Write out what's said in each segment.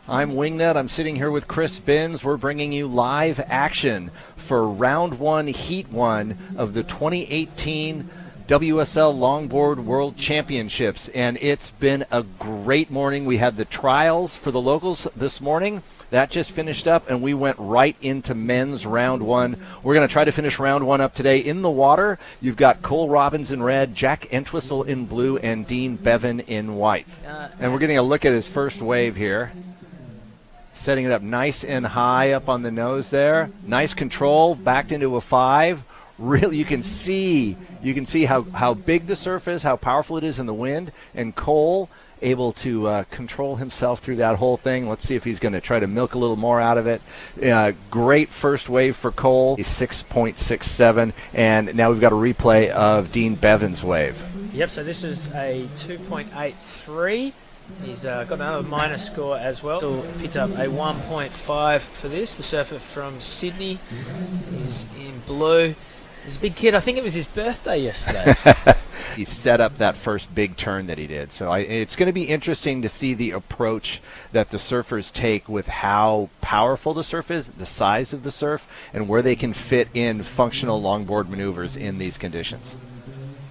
I'm Wingnut. I'm sitting here with Chris Binns. We're bringing you live action for round one, heat one of the 2018 WSL Longboard World Championships. And it's been a great morning. We had the trials for the locals this morning. That just finished up, and we went right into men's round one. We're going to try to finish round one up today. In the water, you've got C.Robbins in red, J.Entwistle in blue, and D.Bevan in white. And we're getting a look at his first wave here. Setting it up nice and high up on the nose there. Nice control, backed into a 5. Really, you can see how big the surf is, how powerful it is in the wind, and Cole able to control himself through that whole thing. Let's see if he's going to try to milk a little more out of it. Great first wave for Cole, 6.67, and now we've got a replay of Dean Bevan's wave. Yep, so this was a 2.83. He's got another minor score as well. Still picked up a 1.5 for this. The surfer from Sydney is in blue. He's a big kid. I think it was his birthday yesterday. He set up that first big turn that he did. So it's going to be interesting to see the approach that the surfers take with how powerful the surf is, the size of the surf, and where they can fit in functional longboard maneuvers in these conditions.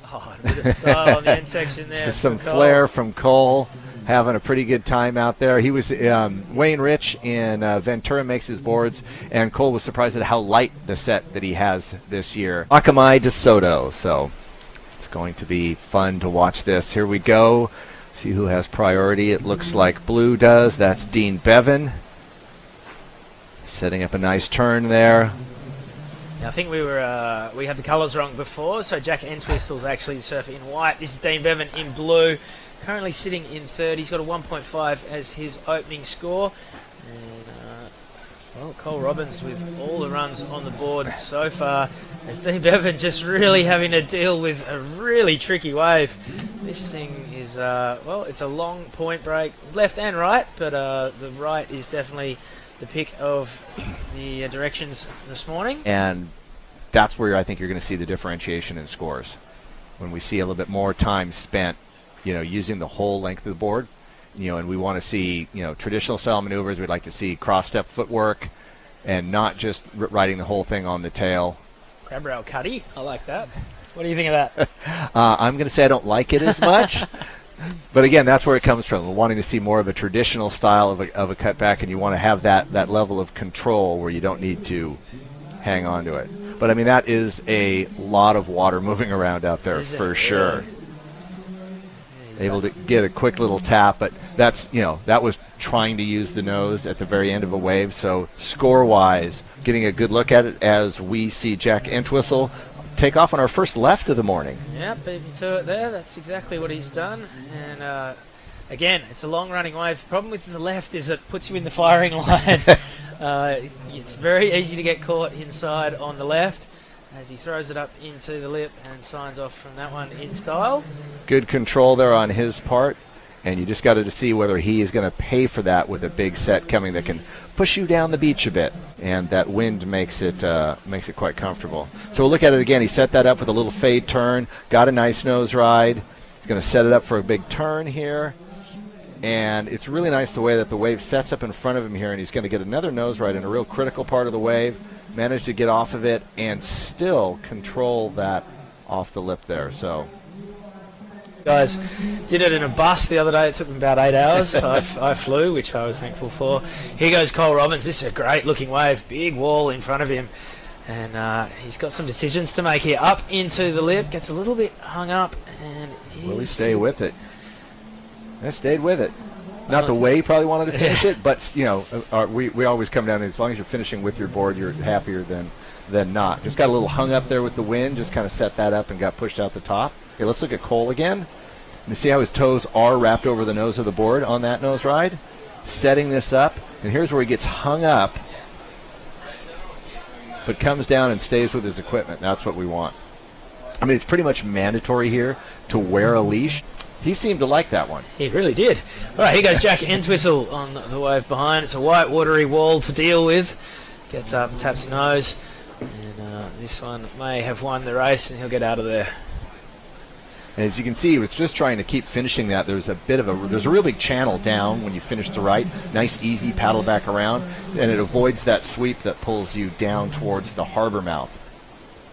Oh, a bit of style on the end section there. Some flair from Cole. Having a pretty good time out there. He was Wayne Rich in Ventura makes his boards, and Cole was surprised at how light the set that he has this year. Akamai de Soto. So it's going to be fun to watch this. Here we go. See who has priority. It looks like blue does. That's Dean Bevan. Setting up a nice turn there. I think we had the colours wrong before. So J.Entwistle is actually the surfer in white. This is Dean Bevan in blue. Currently sitting in third. He's got a 1.5 as his opening score. And, well, C.Robbins with all the runs on the board so far. As D.Bevan just really having to deal with a really tricky wave. This thing is, well, it's a long point break, left and right, but the right is definitely the pick of the directions this morning. And that's where I think you're going to see the differentiation in scores. When we see a little bit more time spent using the whole length of the board, and we want to see, traditional style maneuvers. We'd like to see cross-step footwork and not just riding the whole thing on the tail. Crab rail cutty, I like that. What do you think of that? I'm going to say I don't like it as much. But again, that's where it comes from. We're wanting to see more of a traditional style of a cutback, and you want to have that level of control where you don't need to hang on to it. But I mean, that is a lot of water moving around out there for sure. Able to get a quick little tap, but that's, that was trying to use the nose at the very end of a wave. So score-wise, getting a good look at it as we see J.Entwistle take off on our first left of the morning. Yeah, beat me to it there. That's exactly what he's done. And again, it's a long-running wave. The problem with the left is it puts you in the firing line. It's very easy to get caught inside on the left, as he throws it up into the lip and signs off from that one in style. Good control there on his part, and you just got to see whether he is going to pay for that with a big set coming that can push you down the beach a bit, and that wind makes it quite comfortable. So we'll look at it again. He set that up with a little fade turn, got a nice nose ride. He's going to set it up for a big turn here, and it's really nice the way that the wave sets up in front of him here, and he's going to get another nose ride in a real critical part of the wave. Managed to get off of it and still control that off the lip there. So, guys, did it in a bus the other day. It took me about 8 hours. I flew, which I was thankful for. Here goes C.Robbins. This is a great looking wave. Big wall in front of him. And he's got some decisions to make here. Up into the lip. Gets a little bit hung up. And will he stay with it? I stayed with it. Not the way he probably wanted to finish it, but we always come down to, as long as you're finishing with your board, you're happier than not. Just got a little hung up there with the wind, just kind of set that up and got pushed out the top. Okay, let's look at Cole again. You see how his toes are wrapped over the nose of the board on that nose ride? Setting this up, and here's where he gets hung up, but comes down and stays with his equipment. That's what we want. I mean, it's pretty much mandatory here to wear a leash. He seemed to like that one. He really did. All right, here goes J.Entwistle on the wave behind. It's a white, watery wall to deal with. Gets up, taps the nose. And this one may have won the race, and he'll get out of there. And as you can see, he was just trying to keep finishing that. There's a real big channel down when you finish the right. Nice, easy paddle back around, and it avoids that sweep that pulls you down towards the harbor mouth.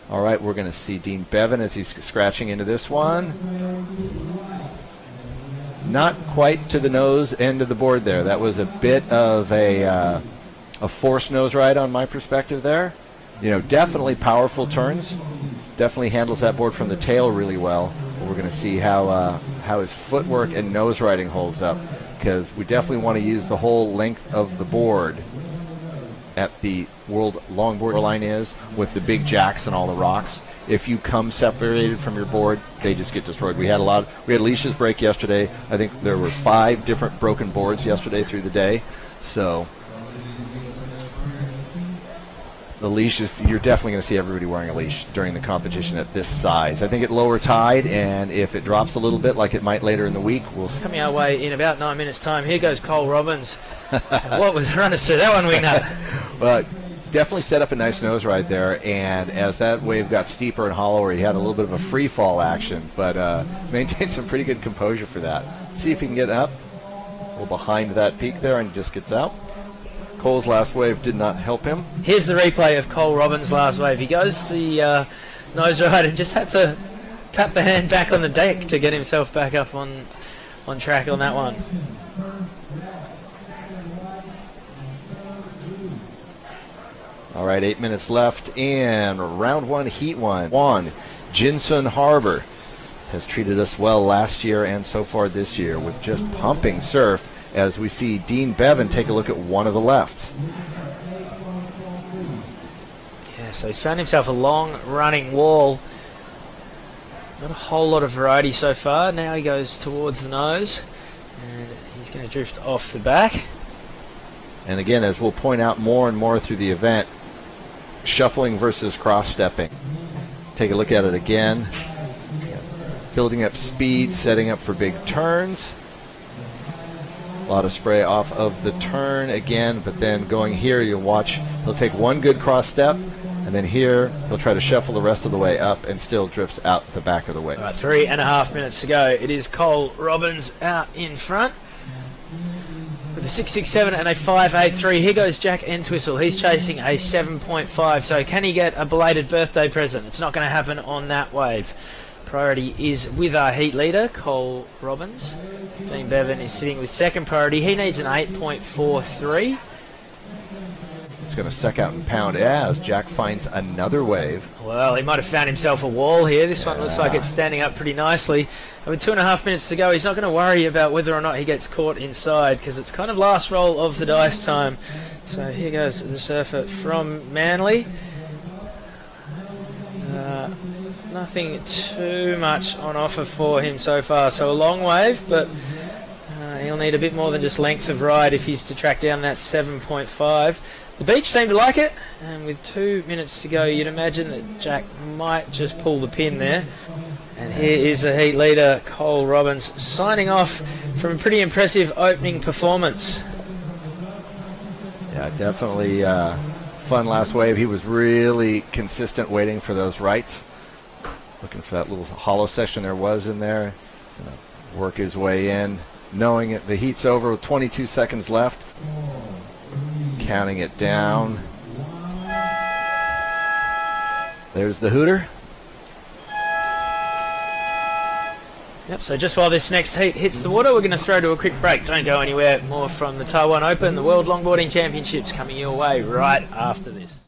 All right, we're going to see D.Bevan as he's scratching into this one. Not quite to the nose end of the board there. That was a bit of a forced nose ride on my perspective there. You know, definitely powerful turns. Definitely handles that board from the tail really well. We're going to see how his footwork and nose riding holds up, because we definitely want to use the whole length of the board at the World Longboard line is, with the big jacks and all the rocks. If you come separated from your board, they just get destroyed. We had leashes break yesterday. I think there were 5 different broken boards yesterday through the day. So the leashes, you're definitely going to see everybody wearing a leash during the competition at this size. I think at lower tide, and if it drops a little bit like it might later in the week, we'll see. Coming our way in about 9 minutes' time. Here goes Cole Robbins. What was run us through that one, Wingnut? Well, definitely set up a nice nose ride there, and as that wave got steeper and hollower, he had a little bit of a free fall action, but maintained some pretty good composure for that. See if he can get up. A little behind that peak there, and he just gets out. Cole's last wave did not help him. Here's the replay of Cole Robbins' last wave. He goes the nose ride and just had to tap the hand back on the deck to get himself back up on track on that one. All right, 8 minutes left in round 1, heat 1. Jinsun Harbor has treated us well last year and so far this year with just pumping surf, as we see D.Bevan take a look at one of the lefts. Yeah, so he's found himself a long running wall. Not a whole lot of variety so far. Now he goes towards the nose, and he's going to drift off the back. And again, as we'll point out more and more through the event, shuffling versus cross-stepping. Take a look at it again. Building up speed, setting up for big turns. A lot of spray off of the turn again, but then going here, you'll watch, he'll take one good cross step, and then here, he'll try to shuffle the rest of the way up and still drifts out the back of the wave. All right, 3.5 minutes to go. It is Cole Robbins out in front with a 6.67 and a 5.83. Here goes J.Entwistle. He's chasing a 7.5. So can he get a belated birthday present? It's not going to happen on that wave. Priority is with our heat leader, Cole Robbins. D.Bevan is sitting with second priority. He needs an 8.43. It's going to suck out and pound as Jack finds another wave. Well, he might have found himself a wall here. This one looks like it's standing up pretty nicely. And with 2.5 minutes to go, he's not going to worry about whether or not he gets caught inside, because it's kind of last roll of the dice time. So here goes the surfer from Manly. Nothing too much on offer for him so far. So a long wave, but he'll need a bit more than just length of ride if he's to track down that 7.5. The beach seemed to like it, and with 2 minutes to go, you'd imagine that Jack might just pull the pin there. And here is the heat leader, Cole Robbins, signing off from a pretty impressive opening performance. Yeah, definitely fun last wave. He was really consistent waiting for those rights. Looking for that little hollow section there was in there. Gonna work his way in, knowing it, the heat's over with 22 seconds left. Counting it down. There's the hooter. Yep, so just while this next heat hits the water, we're going to throw to a quick break. Don't go anywhere. More from the Taiwan Open, the World Longboarding Championships, coming your way right after this.